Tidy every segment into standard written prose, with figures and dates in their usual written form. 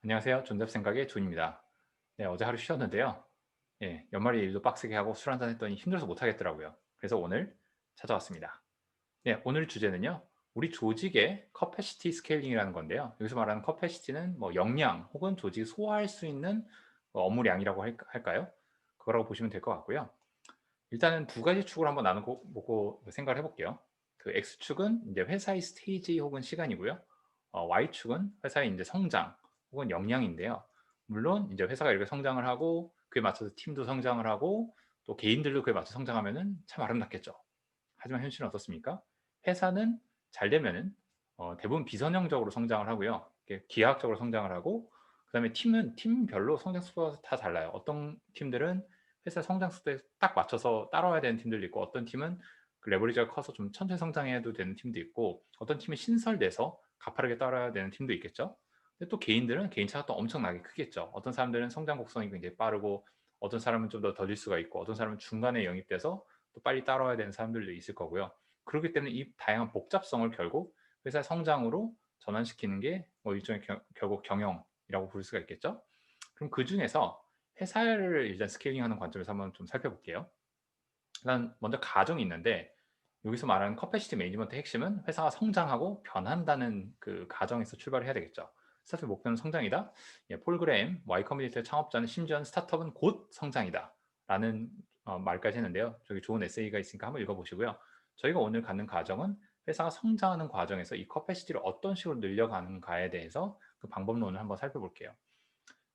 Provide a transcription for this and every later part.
안녕하세요. 존잡생각의 존입니다. 네, 어제 하루 쉬었는데요. 예, 연말에 일도 빡세게 하고 술 한잔 했더니 힘들어서 못 하겠더라고요. 그래서 오늘 찾아왔습니다. 네, 오늘 주제는요. 우리 조직의 커패시티 스케일링이라는 건데요. 여기서 말하는 커패시티는 뭐 역량 혹은 조직이 소화할 수 있는 업무량이라고 할까요? 그거라고 보시면 될 것 같고요. 일단은 두 가지 축을 한번 나눠보고 생각을 해볼게요. 그 X축은 이제 회사의 스테이지 혹은 시간이고요. Y축은 회사의 이제 성장 혹은 역량인데요. 물론 이제 회사가 이렇게 성장을 하고 그에 맞춰서 팀도 성장을 하고 또 개인들도 그에 맞춰 성장하면은 참 아름답겠죠. 하지만 현실은 어떻습니까? 회사는 잘 되면은 대부분 비선형적으로 성장을 하고요. 이렇게 기하학적으로 성장을 하고 그다음에 팀은 팀별로 성장 속도가 다 달라요. 어떤 팀들은 회사 성장 속도에 딱 맞춰서 따라와야 되는 팀들도 있고 어떤 팀은 그 레버리지가 커서 좀 천천히 성장해도 되는 팀도 있고 어떤 팀은 신설돼서 가파르게 따라야 되는 팀도 있겠죠. 근데 또 개인들은 개인차가 또 엄청나게 크겠죠. 어떤 사람들은 성장 곡선이 굉장히 빠르고 어떤 사람은 좀 더 더딜 수가 있고 어떤 사람은 중간에 영입돼서 또 빨리 따라와야 되는 사람들도 있을 거고요. 그렇기 때문에 이 다양한 복잡성을 결국 회사의 성장으로 전환시키는 게 뭐 일종의 결국 경영이라고 부를 수가 있겠죠. 그럼 그중에서 회사를 일단 스케일링하는 관점에서 한번 좀 살펴볼게요. 일단 먼저 가정이 있는데 여기서 말하는 커패시티 매니지먼트의 핵심은 회사가 성장하고 변한다는 그 가정에서 출발을 해야 되겠죠. 스타트의 목표는 성장이다. 예, 폴 그레임, Y 커뮤니티의 창업자는 심지어는 스타트업은 곧 성장이다. 라는 말까지 했는데요. 저기 좋은 에세이가 있으니까 한번 읽어보시고요. 저희가 오늘 갖는 가정은 회사가 성장하는 과정에서 이 커패시티를 어떤 식으로 늘려가는가에 대해서 그 방법론을 한번 살펴볼게요.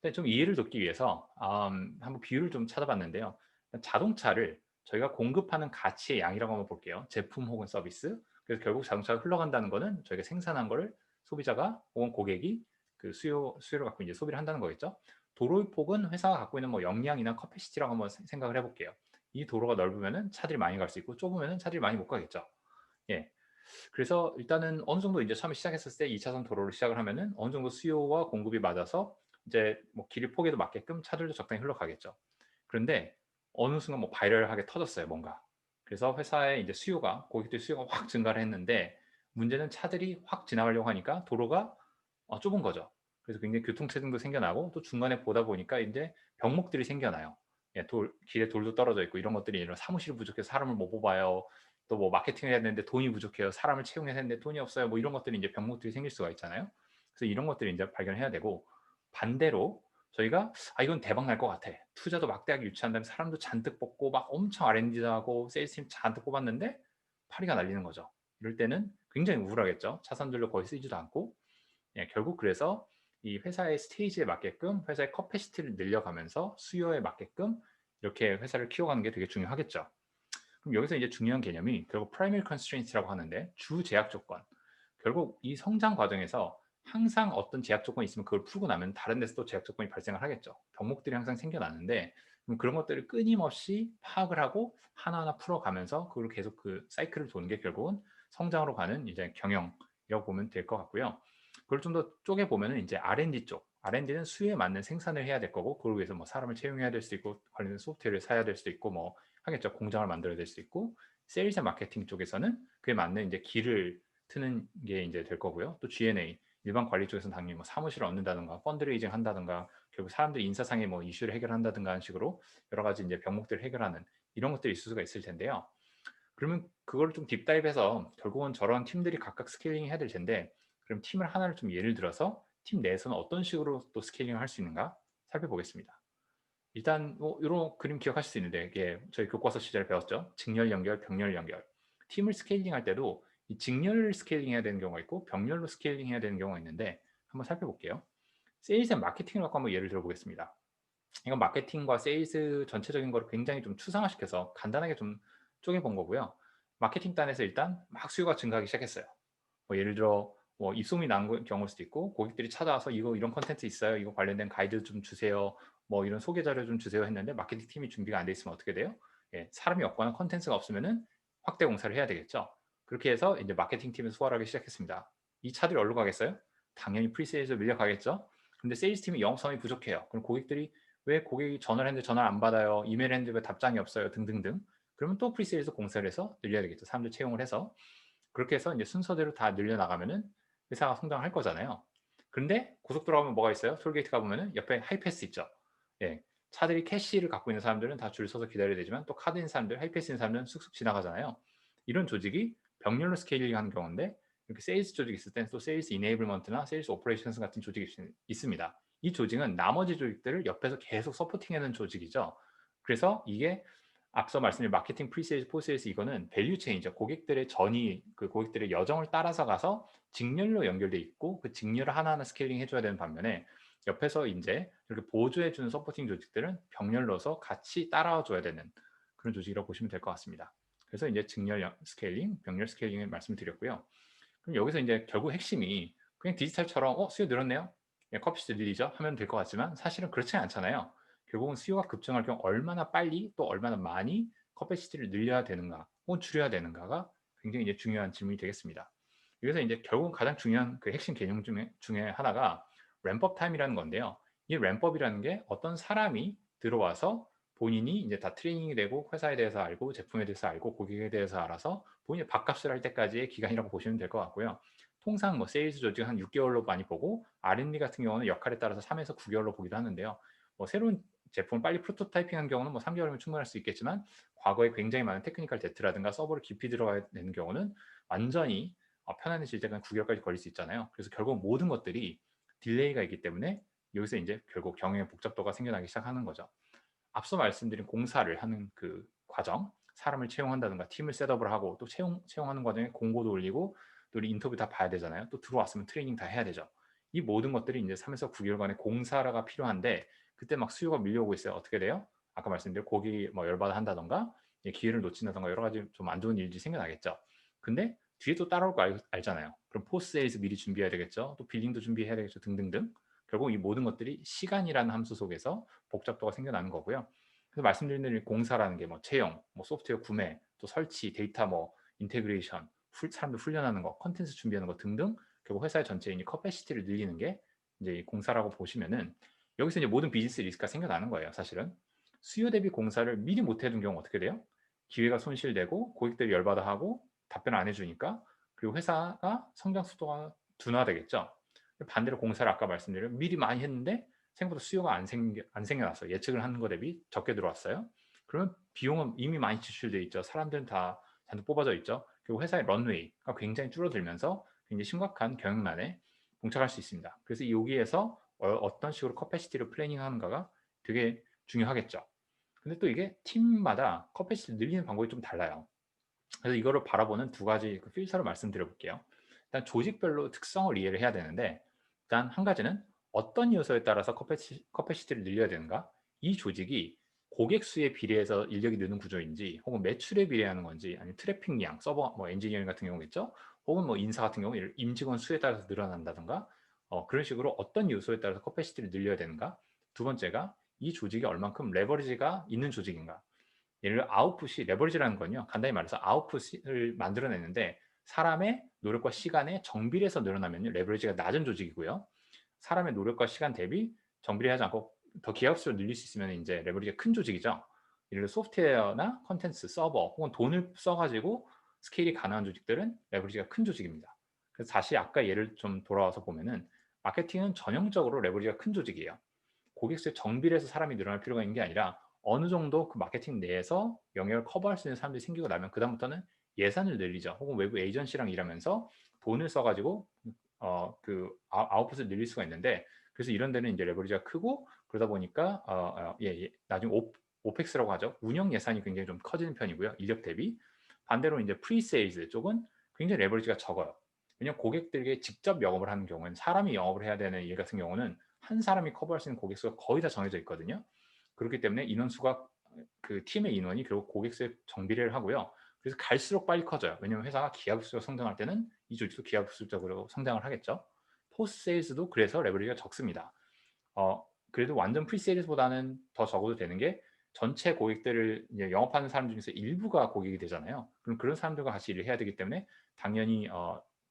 네, 좀 이해를 돕기 위해서 한번 비율을 좀 찾아봤는데요. 자동차를 저희가 공급하는 가치의 양이라고 한번 볼게요. 제품 혹은 서비스. 그래서 결국 자동차가 흘러간다는 거는 저희가 생산한 거를 소비자가 혹은 고객이 그 수요를 갖고 이제 소비를 한다는 거겠죠. 도로의 폭은 회사가 갖고 있는 뭐 역량이나 커패시티라고 한번 생각을 해볼게요. 이 도로가 넓으면은 차들이 많이 갈 수 있고 좁으면은 차들이 많이 못 가겠죠. 예. 그래서 일단은 어느 정도 이제 처음에 시작했을 때 2차선 도로를 시작을 하면은 어느 정도 수요와 공급이 맞아서 이제 뭐 길이 폭에도 맞게끔 차들도 적당히 흘러가겠죠. 그런데 어느 순간 뭐 바이럴하게 터졌어요, 뭔가. 그래서 회사의 이제 수요가 고객들 수요가 확 증가를 했는데 문제는 차들이 확 지나가려고 하니까 도로가 좁은 거죠. 그래서 굉장히 교통체증도 생겨나고 또 중간에 보다 보니까 인제 병목들이 생겨나요. 예, 길에 돌도 떨어져 있고 이런 것들이 이런 사무실이 부족해서 사람을 못 뽑아요. 또 뭐 마케팅을 해야 되는데 돈이 부족해요. 사람을 채용해야 되는데 돈이 없어요. 뭐 이런 것들이 인제 병목들이 생길 수가 있잖아요. 그래서 이런 것들을 인제 발견해야 되고 반대로 저희가 '아 이건 대박 날 것 같아.' 투자도 막대하게 유치한 다음에 사람도 잔뜩 뽑고 막 엄청 R&D도 하고 세일스팀 잔뜩 뽑았는데 파리가 날리는 거죠. 이럴 때는 굉장히 우울하겠죠. 차선들도 거의 쓰이지도 않고. 예, 결국 그래서 이 회사의 스테이지에 맞게끔 회사의 커패시티를 늘려가면서 수요에 맞게끔 이렇게 회사를 키워가는 게 되게 중요하겠죠. 그럼 여기서 이제 중요한 개념이 결국 primary constraints라고 하는데 주 제약 조건. 결국 이 성장 과정에서 항상 어떤 제약 조건이 있으면 그걸 풀고 나면 다른 데서 또 제약 조건이 발생을 하겠죠. 병목들이 항상 생겨나는데 그럼 그런 것들을 끊임없이 파악을 하고 하나하나 풀어가면서 그걸 계속 그 사이클을 도는 게 결국은 성장으로 가는 이제 경영이라고 보면 될 것 같고요. 그걸 좀 더 쪼개 보면은 인제 R&D 쪽. R&D는 수요에 맞는 생산을 해야 될 거고 그걸 위해서 뭐 사람을 채용해야 될 수도 있고 관련된 소프트웨어를 사야 될 수도 있고 뭐 하겠죠. 공장을 만들어야 될 수도 있고 세일즈 앤 마케팅 쪽에서는 그에 맞는 인제 길을 트는 게 인제 될 거고요. 또 G&A 일반 관리 쪽에서는 당연히 뭐 사무실을 얻는다든가 펀드레이징 한다든가 결국 사람들이 인사상의 뭐 이슈를 해결한다든가 하는 식으로 여러 가지 인제 병목들을 해결하는 이런 것들이 있을 수가 있을 텐데요. 그러면 그거를 좀 딥다이브해서 결국은 저런 팀들이 각각 스케일링 해야 될 텐데 그럼 팀을 하나를 좀 예를 들어서 팀 내에서는 어떤 식으로 또 스케일링을 할 수 있는가 살펴보겠습니다. 일단 뭐 요런 그림 기억하실 수 있는데 이게 저희 교과서 시절에 배웠죠. 직렬 연결, 병렬 연결. 팀을 스케일링할 때도 이 직렬 스케일링 해야 되는 경우가 있고 병렬로 스케일링 해야 되는 경우가 있는데 한번 살펴볼게요. 세일즈 앤 마케팅을 갖고 한번 예를 들어 보겠습니다. 이건 마케팅과 세일즈 전체적인 거를 굉장히 좀 추상화시켜서 간단하게 좀 쪼개 본 거고요. 마케팅 단에서 일단 막 수요가 증가하기 시작했어요. 뭐 예를 들어 뭐 입소문이 난 경우일 수도 있고 고객들이 찾아와서 "이거 이런 콘텐츠 있어요. 이거 관련된 가이드 좀 주세요. 뭐 이런 소개 자료 좀 주세요." 했는데 마케팅 팀이 준비가 안 돼 있으면 어떻게 돼요? 예, 사람이 없거나 콘텐츠가 없으면은 확대 공사를 해야 되겠죠. 그렇게 해서 인제 마케팅 팀에서 수월하기 시작했습니다. 이 차들이 어디로 가겠어요? 당연히 프리세일즈로 밀려가겠죠. 근데 세일즈 팀이 영업성이 부족해요. 그럼 고객들이 "왜 고객이 전화를 했는데 전화를 안 받아요. 이메일을 했는데 왜 답장이 없어요." 등등등. 그러면 또 프리세일즈 공사를 해서 늘려야 되겠죠. 사람들 채용을 해서. 그렇게 해서 인제 순서대로 다 늘려 나가면은 회사가 성장할 거잖아요. 그런데 고속도로 가면 뭐가 있어요? 톨게이트 가 보면은 옆에 하이패스 있죠. 예. 차들이 캐시를 갖고 있는 사람들은 다 줄 서서 기다려야 되지만 또 카드인 사람들, 하이패스인 사람들은 쑥쑥 지나가잖아요. 이런 조직이 병렬로 스케일링하는 경우인데 이렇게 세일즈 조직이 있을 때는 또 세일즈 이네이블먼트나 세일즈 오퍼레이션스 같은 조직이 있습니다. 이 조직은 나머지 조직들을 옆에서 계속 서포팅해 는 조직이죠. 그래서 이게 앞서 말씀드린 마케팅, 프리세일즈, 포스세일즈 이거는 밸류 체인이죠. 고객들의 전이 그 고객들의 여정을 따라서 가서 직렬로 연결돼 있고 그 직렬을 하나하나 스케일링 해 줘야 되는 반면에 옆에서 인제 이렇게 보조해 주는 서포팅 조직들은 병렬로서 같이 따라와 줘야 되는 그런 조직이라고 보시면 될 것 같습니다. 그래서 인제 직렬 스케일링, 병렬 스케일링을 말씀을 드렸고요. 그럼 여기서 인제 결국 핵심이 그냥 디지털처럼 '어 수요 늘었네요. 예 커피숍 늘리죠.' 하면 될 것 같지만 사실은 그렇지 않잖아요. 결국은 수요가 급증할 경우 얼마나 빨리 또 얼마나 많이 커패시티를 늘려야 되는가 혹은 줄여야 되는가가 굉장히 이제 중요한 질문이 되겠습니다. 여기서 인제 결국은 가장 중요한 그 핵심 개념 중에 하나가 램프업 타임이라는 건데요. 이 램프업이라는 게 어떤 사람이 들어와서 본인이 인제 다 트레이닝이 되고 회사에 대해서 알고 제품에 대해서 알고 고객에 대해서 알아서 본인이 밥값을 할 때까지의 기간이라고 보시면 될 것 같고요. 통상 뭐 세일즈 조직 한 6 개월로 많이 보고 R&D 같은 경우는 역할에 따라서 3 에서 9 개월로 보기도 하는데요. 뭐 새로운 제품을 빨리 프로토타이핑하는 경우는 뭐 3 개월이면 충분할 수 있겠지만 과거에 굉장히 많은 테크니컬 뎃트라든가 서버를 깊이 들어가야 되는 경우는 완전히 편안해질 때까지 9 개월까지 걸릴 수 있잖아요. 그래서 결국 모든 것들이 딜레이가 있기 때문에 여기서 인제 결국 경영의 복잡도가 생겨나기 시작하는 거죠. 앞서 말씀드린 공사를 하는 그 과정, 사람을 채용한다든가 팀을 셋업을 하고 또 채용하는 과정에 공고도 올리고 또 우리 인터뷰 다 봐야 되잖아요. 또 들어왔으면 트레이닝 다 해야 되죠. 이 모든 것들이 인제 3 에서 9 개월간의 공사가 필요한데 그때 막 수요가 밀려오고 있어요. 어떻게 돼요? 아까 말씀드린 고객이 뭐 열받아 한다든가 예 기회를 놓친다든가 여러 가지 좀 안 좋은 일들이 생겨나겠죠. 근데 뒤에 또 따라올 거 알잖아요. 그럼 포스트 세일즈 미리 준비해야 되겠죠. 또 빌링도 준비해야 되겠죠 등등등. 결국 이 모든 것들이 시간이라는 함수 속에서 복잡도가 생겨나는 거고요. 그래서 말씀드린 대로 이 공사라는 게 뭐 채용, 뭐 소프트웨어 구매, 또 설치, 데이터 뭐 인테그레이션, 사람들 훈련하는 거, 콘텐츠 준비하는 거 등등 결국 회사의 전체의 이 커패시티를 늘리는 게 인제 이 공사라고 보시면은 여기서 이제 모든 비즈니스 리스크가 생겨나는 거예요 사실은. 수요 대비 공사를 미리 못 해둔 경우 어떻게 돼요? 기회가 손실되고 고객들이 열받아 하고 답변을 안 해 주니까 그리고 회사가 성장 속도가 둔화되겠죠. 반대로 공사를 아까 말씀드린 미리 많이 했는데 생각보다 수요가 안 생겨났어요. 예측을 하는 거 대비 적게 들어왔어요. 그러면 비용은 이미 많이 지출돼 있죠. 사람들은 다 잔뜩 뽑아져 있죠. 그리고 회사의 런웨이가 굉장히 줄어들면서 굉장히 심각한 경영난에 봉착할 수 있습니다. 그래서 여기에서 어떤 식으로 커패시티를 플래닝하는가가 되게 중요하겠죠. 근데 또 이게 팀마다 커패시티를 늘리는 방법이 좀 달라요. 그래서 이거를 바라보는 두 가지 그 필터를 말씀드려 볼게요. 일단 조직별로 특성을 이해를 해야 되는데 일단 한 가지는 어떤 요소에 따라서 커패시티를 늘려야 되는가? 이 조직이 고객 수에 비례해서 인력이 느는 구조인지 혹은 매출에 비례하는 건지 아니면 트래픽량, 서버 뭐 엔지니어링 같은 경우겠죠. 혹은 뭐 인사 같은 경우 임직원 수에 따라서 늘어난다든가 그런 식으로 어떤 요소에 따라서 커패시티를 늘려야 되는가? 두 번째가 이 조직이 얼만큼 레버리지가 있는 조직인가? 예를 들어 아웃풋이 레버리지라는 건요. 간단히 말해서 아웃풋을 만들어내는데 사람의 노력과 시간에 정비례해서 늘어나면요. 레버리지가 낮은 조직이고요. 사람의 노력과 시간 대비 정비례하지 않고 더 기하급수로 늘릴 수 있으면 인제 레버리지가 큰 조직이죠. 예를 들어 소프트웨어나 콘텐츠, 서버 혹은 돈을 써 가지고 스케일이 가능한 조직들은 레버리지가 큰 조직입니다. 그래서 다시 아까 예를 좀 돌아와서 보면은 마케팅은 전형적으로 레버리지가 큰 조직이에요. 고객 수의 정비를 해서 사람이 늘어날 필요가 있는 게 아니라 어느 정도 그 마케팅 내에서 영역을 커버할 수 있는 사람들이 생기고 나면 그다음부터는 예산을 늘리죠. 혹은 외부 에이전시랑 일하면서 돈을 써 가지고 아웃풋을 늘릴 수가 있는데 그래서 이런 데는 인제 레버리지가 크고 그러다 보니까 나중에 오펙스라고 하죠. 운영 예산이 굉장히 좀 커지는 편이고요, 인력 대비. 반대로 인제 프리세일즈 쪽은 굉장히 레버리지가 적어요. 왜냐하면 고객들에게 직접 영업을 하는 경우에는 사람이 영업을 해야 되는 일 같은 경우는 한 사람이 커버할 수 있는 고객 수가 거의 다 정해져 있거든요. 그렇기 때문에 인원수가 그 팀의 인원이 결국 고객 수에 정비례를 하고요. 그래서 갈수록 빨리 커져요. 왜냐하면 회사가 기하급수로 성장할 때는 이 조직도 기하급수적으로 성장을 하겠죠. 포스트 세일즈도 그래서 레버리지가 적습니다. 그래도 완전 프리세일즈보다는 더 적어도 되는 게 전체 고객들을 이제 영업하는 사람 중에서 일부가 고객이 되잖아요. 그럼 그런 사람들과 같이 일을 해야 되기 때문에 당연히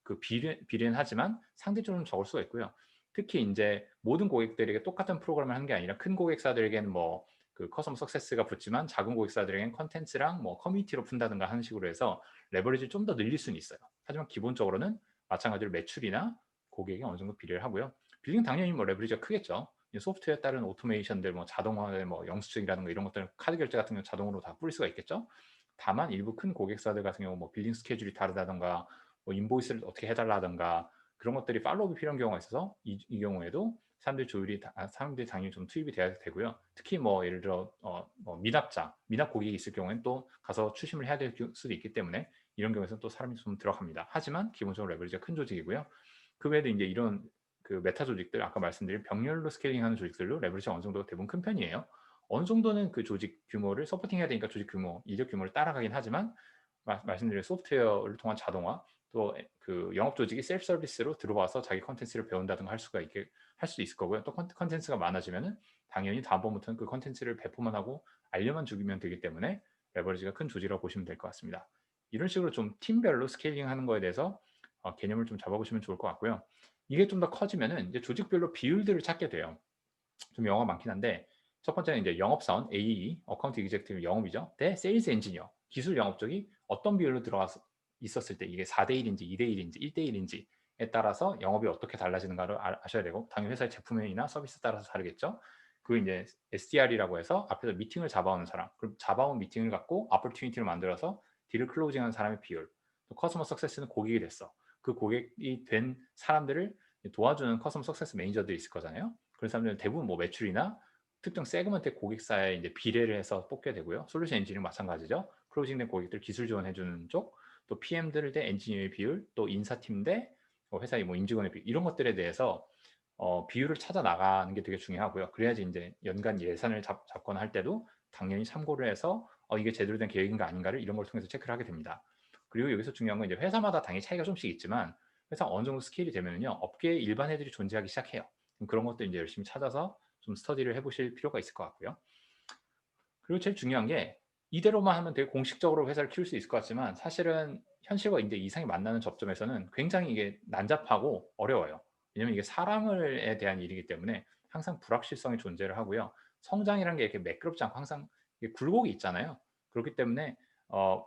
그 비례는 하지만 상대적으로는 적을 수가 있고요. 특히 인제 모든 고객들에게 똑같은 프로그램을 하는 게 아니라 큰 고객사들에게는 뭐 그 커스터머 석세스가 붙지만 작은 고객사들에게는 콘텐츠랑 뭐 커뮤니티로 푼다든가 하는 식으로 해서 레버리지를 좀 더 늘릴 수는 있어요. 하지만 기본적으로는 마찬가지로 매출이나 고객이 어느 정도 비례를 하고요. 빌딩 당연히 뭐 레버리지가 크겠죠. 이 소프트웨어에 따른 오토메이션들 뭐 자동화의 뭐 영수증이라든가 이런 것들은 카드 결제 같은 경우 자동으로 다 뿌릴 수가 있겠죠. 다만 일부 큰 고객사들 같은 경우 뭐 빌딩 스케줄이 다르다든가 뭐 인보이스를 어떻게 해 달라든가 그런 것들이 팔로우업이 필요한 경우가 있어서 이 경우에도 사람들이 당연히 좀 투입이 돼야 되고요. 특히 뭐 예를 들어 뭐 미납 고객이 있을 경우에는 또 가서 추심을 해야 될 수도 있기 때문에 이런 경우에서는 또 사람이 좀 들어갑니다. 하지만 기본적으로 레버리지가 큰 조직이고요. 그 외에도 인제 이런 그 메타 조직들 아까 말씀드린 병렬로 스케일링하는 조직들도 레버리지가 어느 정도 대부분 큰 편이에요. 어느 정도는 그 조직 규모를 서포팅해야 되니까 조직 규모, 인력 규모를 따라가긴 하지만 말씀드린 소프트웨어를 통한 자동화 또 그 영업 조직이 셀프 서비스로 들어와서 자기 콘텐츠를 배운다든가 할 수가 있게 할 수도 있을 거고요. 또 콘텐츠가 많아지면은 당연히 다음번부터는 그 콘텐츠를 배포만 하고 알려만 주기면 되기 때문에 레버리지가 큰 조직이라고 보시면 될 것 같습니다. 이런 식으로 좀 팀별로 스케일링하는 거에 대해서 개념을 좀 잡아보시면 좋을 것 같고요. 이게 좀 더 커지면은 이제 조직별로 비율들을 찾게 돼요. 좀 영어가 많긴 한데 첫 번째는 이제 영업사원 AE, 어카운트 executive 영업이죠. 대 세일즈 엔지니어, 기술 영업 쪽이 어떤 비율로 들어가서 있었을 때 이게 4대 1인지 2대 1인지 1대 1인지에 따라서 영업이 어떻게 달라지는가를 아셔야 되고 당연히 회사의 제품이나 서비스에 따라서 다르겠죠. 그 이제 SDR이라고 해서 앞에서 미팅을 잡아오는 사람, 그럼 잡아온 미팅을 갖고 opportunity를 만들어서 딜을 클로징하는 사람의 비율, 또 커스터머 석세스는 고객이 됐어. 그 고객이 된 사람들을 도와주는 커스터머 석세스 매니저들이 있을 거잖아요. 그런 사람들은 대부분 뭐 매출이나 특정 세그먼트의 고객사에 이제 비례를 해서 뽑게 되고요. 솔루션 엔지니어는 마찬가지죠. 클로징된 고객들 기술 지원해 주는 쪽, 또 PM들 대 엔지니어의 비율, 또 인사팀 대 회사의 뭐 임직원의 비율 이런 것들에 대해서 비율을 찾아 나가는 게 되게 중요하고요. 그래야지 인제 연간 예산을 잡거나 할 때도 당연히 참고를 해서 이게 제대로 된 계획인가 아닌가를 이런 걸 통해서 체크를 하게 됩니다. 그리고 여기서 중요한 건 이제 회사마다 당연히 차이가 좀씩 있지만 회사가 어느 정도 스케일이 되면은요. 업계에 일반 애들이 존재하기 시작해요. 그런 것들 인제 열심히 찾아서 좀 스터디를 해 보실 필요가 있을 것 같고요. 그리고 제일 중요한 게 이대로만 하면 되게 공식적으로 회사를 키울 수 있을 것 같지만 사실은 현실과 인제 이상이 만나는 접점에서는 굉장히 이게 난잡하고 어려워요. 왜냐면 이게 사람을 대한 일이기 때문에 항상 불확실성이 존재를 하고요. 성장이라는 게 이렇게 매끄럽지 않고 항상 이게 굴곡이 있잖아요. 그렇기 때문에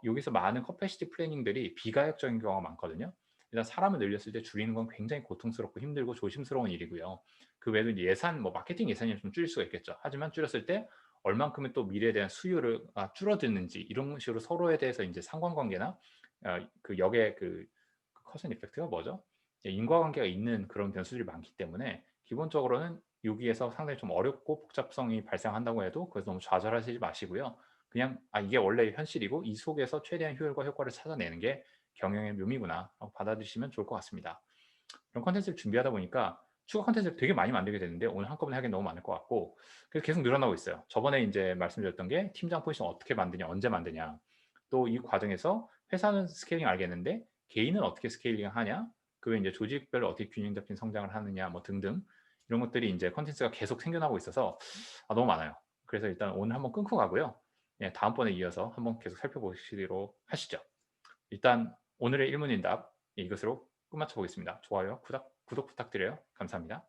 여기서 많은 커패시티 플래닝들이 비가역적인 경우가 많거든요. 일단 사람을 늘렸을 때 줄이는 건 굉장히 고통스럽고 힘들고 조심스러운 일이고요. 그 외에도 이제 예산 뭐 마케팅 예산이 좀 줄일 수가 있겠죠. 하지만 줄였을 때 얼만큼의 또 미래에 대한 수요를 줄어드는지 이런 식으로 서로에 대해서 인제 상관관계나 그 역의 그 커슨 이펙트가 뭐죠? 인과관계가 있는 그런 변수들이 많기 때문에 기본적으로는 여기에서 상당히 좀 어렵고 복잡성이 발생한다고 해도 거기서 너무 좌절하시지 마시고요. 그냥 '아 이게 원래 현실이고 이 속에서 최대한 효율과 효과를 찾아내는 게 경영의 묘미구나.' 하고 받아들이시면 좋을 것 같습니다. 이런 콘텐츠를 준비하다 보니까 추가 콘텐츠를 되게 많이 만들게 되는데 오늘 한꺼번에 하기엔 너무 많을 것 같고 그래서 계속 늘어나고 있어요. 저번에 인제 말씀드렸던 게 팀장 포지션 어떻게 만드냐, 언제 만드냐. 또 이 과정에서 회사는 스케일링 알겠는데 개인은 어떻게 스케일링하냐, 그 외에 인제 조직별로 어떻게 균형 잡힌 성장을 하느냐 뭐 등등 이런 것들이 인제 콘텐츠가 계속 생겨나고 있어서 너무 많아요. 그래서 일단 오늘 한번 끊고 가고요. 예 다음번에 이어서 한번 계속 살펴보시도록 하시죠. 일단 오늘의 일문일답 이것으로 끝마쳐 보겠습니다. 좋아요, 구독 부탁드려요. 감사합니다.